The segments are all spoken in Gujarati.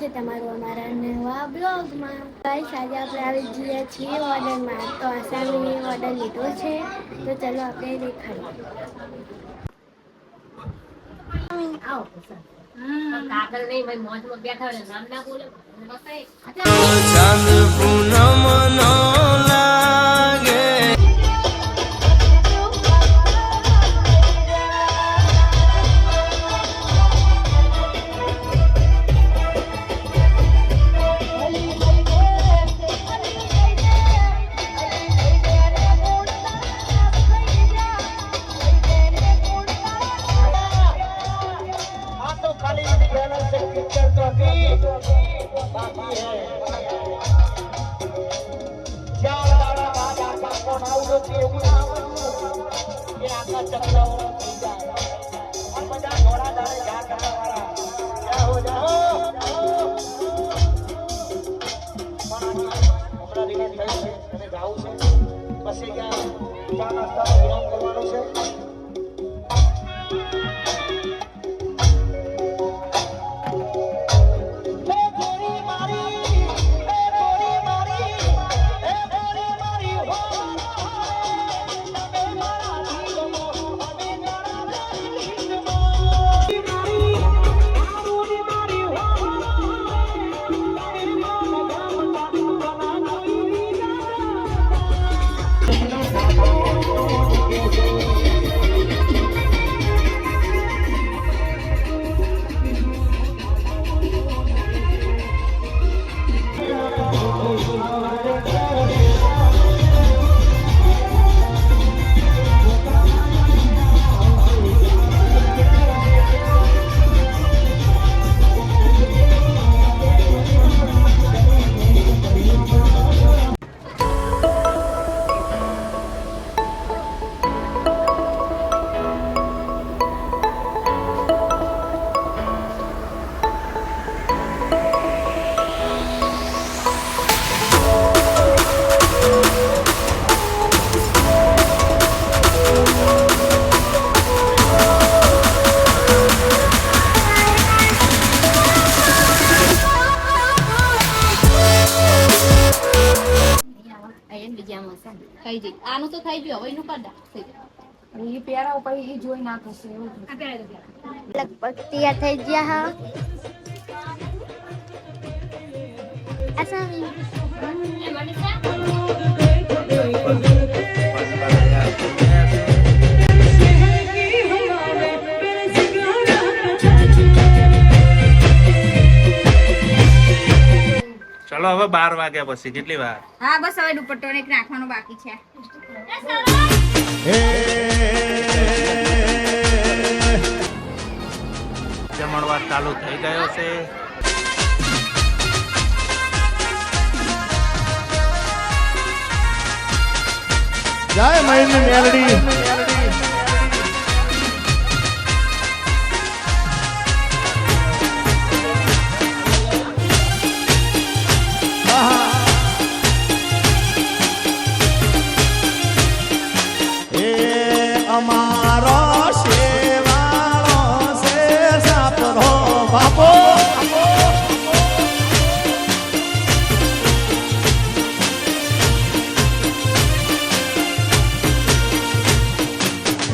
છે તમારું અમારા નવા બ્લોગમાં. ગાઈસ આજે આપણે આવી ગયા છીએ ઓર્ડરમાં. તો આસામીએ ઓર્ડર લીધો છે તો ચાલો આપણે દેખાડીએ. આવો કાગળ નહીં ભાઈ મોજમાં બેઠા હોય નામ ના બોલે ચાંદ પૂનમ નો લાગે. પછી ક્યાં ચા નાસ્તા વિરામ કરવાનો છે. થઈ જઈ આનું તો થઈ ગયું હવે એનું કર એ પેરા ઉપર એ જોઈ નાખશે એવું લગભગ તૈયાર થઈ ગયા હા. આસામી ચલો હવે 12 વાગ્યા પછી કેટલી વાર? હા બસ હવે દુપટ્ટો ને રાખવાનો બાકી છે. જમણવાર ચાલુ થઈ ગયો છે. જય મહેન્દ્ર મેલડી. અમારો સેવાળો છે સાપરો બાપો.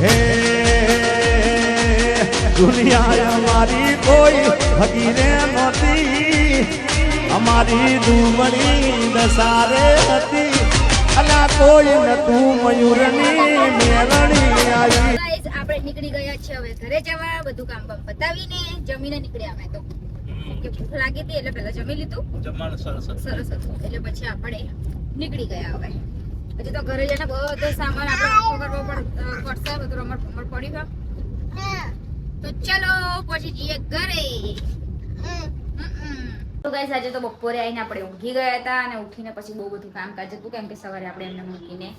હે દુનિયા અમારી કોઈ ભગીને નહોતી, અમારી દુમણી દસારે હતી. અલા કોઈ નતું મયુરની મેલણી આવી. ગાઈસ આપણે નીકળી ગયા છે હવે ઘરે જવા. બધું કામ પતાવીને જમીને નીકળ્યા. અમે તો કે ભૂખ લાગી હતી એટલે પહેલા જમી લીધું. જમવાનું સરસ હતું એટલે પછી આપણે નીકળી ગયા. હવે હજી તો ઘરે જઈને બધો સામાન આપણે આખો કરવો પડશે. બધું રમણ પડી ગયું. તો ચલો પછી જઈએ ઘરે. તો ગાઈસ આજે તો બપોરે આવીને આપણે ઊંઘી ગયા હતા અને ઉઠીને પછી બહુ બધું કામકાજ હતું કેમ કે સવારે આપણે એમને મૂકીને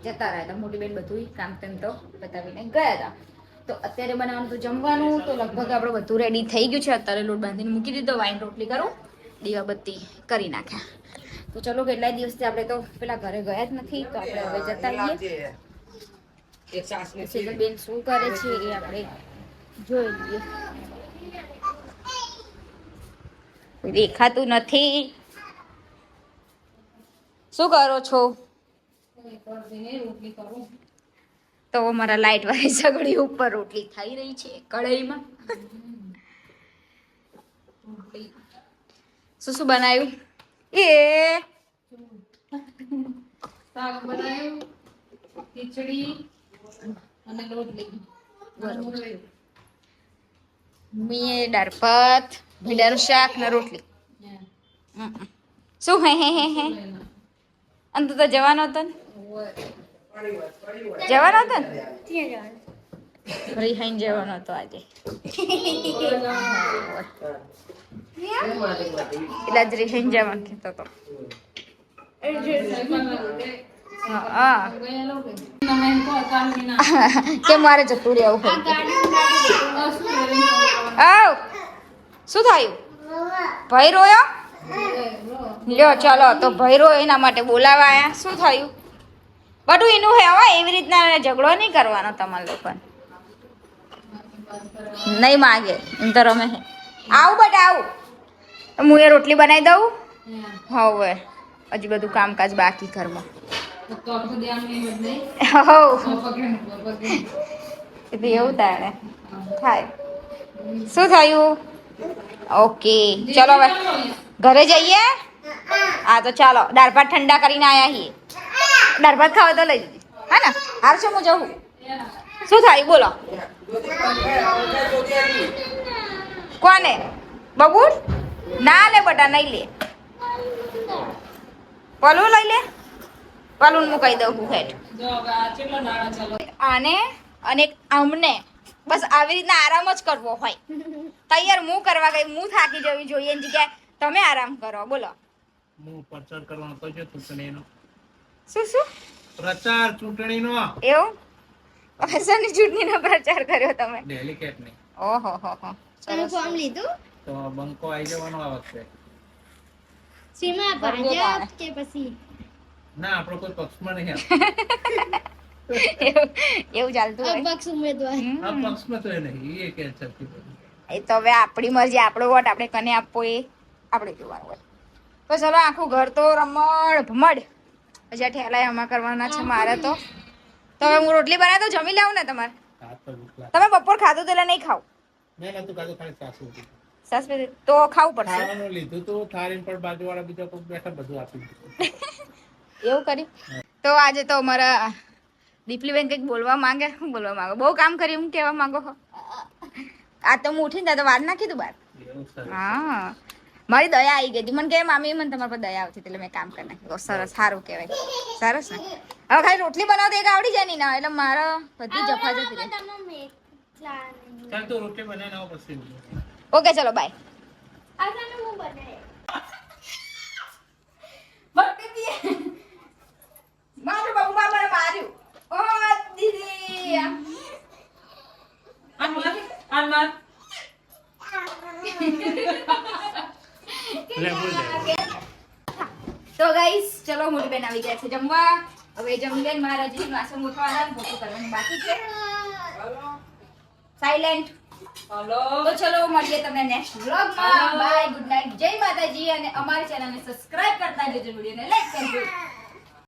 જતા રહ્યા હતા. મોટી બેન બધું કામ તેમ તો બતાવીને ગયા હતા. તો અત્યારે બનાવવાનું તો જમવાનું તો લગભગ આપણે બધું રેડી થઈ ગયું છે. અત્યારે લોટ બાંધીને મૂકી દીધો. વાઈન રોટલી કરું, દીવાબત્તી કરી નાખ્યા. તો ચલો કેટલાય દિવસથી આપણે તો પેલા ઘરે ગયા જ નથી તો આપણે હવે જતા રહીએ. બેન શું કરે છે એ આપણે જોઈ લઈએ. કોઈ દેખાતું નથી. શું કરો છો? તો મારા લાઈટ વાળી સગડી ઉપર રોટલી થઈ રહી છે કઢાઈમાં. શું શું બનાવ્યું? શાક બનાવ્યું, ખીચડી અને રોટલી. મેં દાળ ભાત, ભીંડાનું શાક ને રોટલી. શું હે અને તું તો જવાનો હતો ને? જવાનો હતો ને? ત્યાં જવાનું. રિહાઈને જવાનો હતો આજે. એટલે જ રિહાઈને જવાનું કહેતો હતો. હા કે મારે જતું રહેવું આ હોય. ગાડી આવ શું થયું? ભાઈ રોયો? લ્યો ચાલો તો ભાઈ રોયો એના માટે બોલાવા આયા. શું થયું? બધું એનું હે હવે એવી રીતના ઝઘડો નહીં કરવાનો તમારા લોકોને. નહીં માગે એમ તો રમે હે. આવું બેટા આવું. હું એ રોટલી બનાવી દઉં. હવે હજી બધું કામકાજ બાકી ઘરમાં. એવું તાણે થાય. શું થયું? ઓકે ચલો હવે ઘરે જઈએ. હા તો ચાલો દાળ ભાત ઠંડા કરીને આયા છીએ. દાળ ભાત ખાવા તો લઈ જજે હા ને. હાર છે હું જવું. શું થયું બોલો? કોને? બબુલ ના લે બટા નહીં લે. પલું લઈ લે. પલું હું કહી દઉં હું હેઠ આને અને અમને બસ આવી રીતના આરામ જ કરવો હોય. તૈયાર હું કરવા ગઈ હું થાકી જવી જોઈએ એની જગ્યાએ તમે આરામ કરો. બોલો હું પ્રચાર કરવાનો તો છે ચૂંટણીનો. શું શું પ્રચાર ચૂંટણીનો એવું? અસરની ચૂંટણીનો પ્રચાર કર્યો તમે? ડેલિકેટ નહીં ઓહો હો હો તમે ફોર્મ લીધું? તો બંકો આવી જવાનો આ વખતે. સીમા બરોબર. ભાજપ કે પછી ના આપણો કોઈ પક્ષમાં નહીં એવું ચાલતું હોય. અપક્ષ ઉમેદવાર. આ પક્ષમાં તો એ નહીં એ કે છે એ તો હવે આપણી મરજી આપણો વોટ આપણે કને આપવો એ આપણે જોવાનું હોય. તો ચલો આખું ઘર તો રમણ ભમડ હજી ઠેલાય આમાં કરવાના છે મારે તો. તો હવે હું રોટલી બનાવી તો જમી લાવું ને તમારે. તમે બપોર ખાધું તો એટલે નહીં ખાવ. મેં નતું કાઢું ખાલી સાસુ સાસ પીધી તો ખાવું પડશે. ખાવાનું લીધું તો થાળી પર બાજુવાળા બીજા કોઈ બેઠા બધું આપી દીધું. એવું કર્યું? તો આજે તો અમારા દીપલીબેન કંઈક બોલવા માંગે. શું બોલવા માંગો? બહુ કામ કર્યું હું કહેવા માંગો છો? આ તો હું ઉઠીને તો વાર નાખી દઉં બાર. એવું સરસ. હા મારી દયા આવી ગઈ હતી. મને કહે મામી મને તમારા પર દયા આવતી એટલે મેં કામ કરી નાખ્યું. સરસ સારું કહેવાય. સરસ ને હવે ખાલી રોટલી બનાવતા એક આવડી જાય નહીં ના એટલે મારા બધી જફા જતી રહે. ચાલ તો રોટલી બનાવીને આવો પછી. ઓકે ચલો બાય. આ તને હું બનાવે. મારું બાબુ મને માર્યું. ઓ દીદી લે બોલ દે. તો ગાઈસ ચલો મોટી બેન આવી ગયા છે જમવા. હવે જમી લઈને મારા હજી વાસણ મૂકવાના પોતું કરવાનું બાકી છે. સાયલેન્ટ. તો ચલો મળીએ તમને નેક્સ્ટ વ્લોગમાં. બાય ગુડ નાઇટ જય માતાજી અને અમારી ચેનલને સબસ્ક્રાઇબ કરતા જજો વિડિયોને લાઈક કરજો.